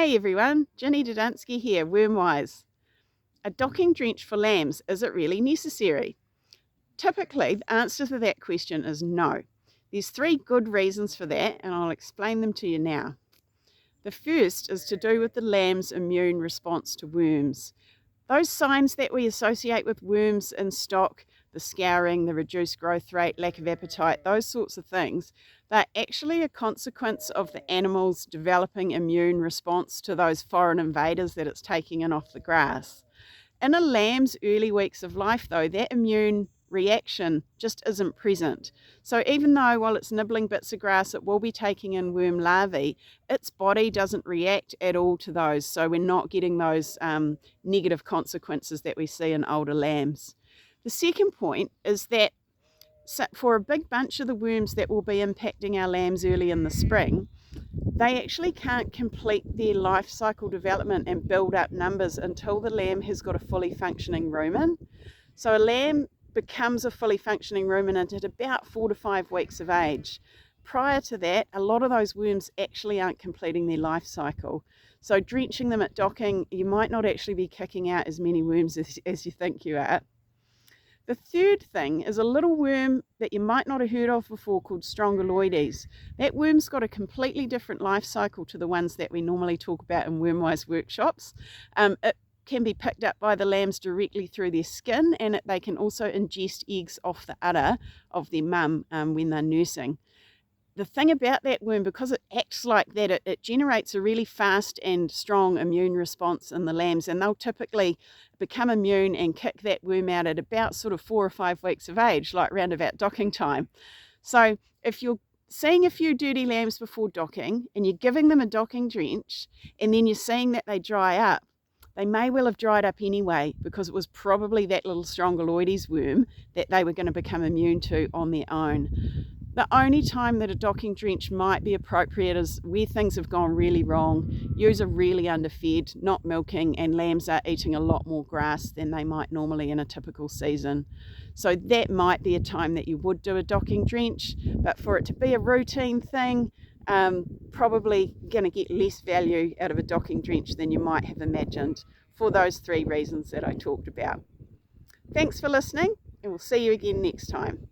Hey everyone, Ginny Dudunsky here, Wormwise. A docking drench for lambs, is it really necessary? Typically, the answer to that question is no. There's three good reasons for that, and I'll explain them to you now. The first is to do with the lamb's immune response to worms. Those signs that we associate with worms in stock, the scouring, the reduced growth rate, lack of appetite, those sorts of things, they're actually a consequence of the animal's developing immune response to those foreign invaders that it's taking in off the grass. In a lamb's early weeks of life, though, that immune reaction just isn't present. So even though while it's nibbling bits of grass, it will be taking in worm larvae, its body doesn't react at all to those. So we're not getting those negative consequences that we see in older lambs. The second point is that for a big bunch of the worms that will be impacting our lambs early in the spring, they actually can't complete their life cycle development and build up numbers until the lamb has got a fully functioning rumen. So a lamb becomes a fully functioning ruminant at about 4 to 5 weeks of age. Prior to that, a lot of those worms actually aren't completing their life cycle. So drenching them at docking, you might not actually be kicking out as many worms as you think you are. The third thing is a little worm that you might not have heard of before called strongyloides. That worm's got a completely different life cycle to the ones that we normally talk about in Wormwise workshops. It can be picked up by the lambs directly through their skin, and they can also ingest eggs off the udder of their mum when they're nursing. The thing about that worm, because it acts like that, it generates a really fast and strong immune response in the lambs, and they'll typically become immune and kick that worm out at about sort of 4 or 5 weeks of age, like round about docking time. So if you're seeing a few dirty lambs before docking and you're giving them a docking drench and then you're seeing that they dry up, they may well have dried up anyway because it was probably that little strongyloides worm that they were going to become immune to on their own. The only time that a docking drench might be appropriate is where things have gone really wrong. Ewes are really underfed, not milking, and lambs are eating a lot more grass than they might normally in a typical season. So that might be a time that you would do a docking drench, but for it to be a routine thing, probably going to get less value out of a docking drench than you might have imagined for those three reasons that I talked about. Thanks for listening, and we'll see you again next time.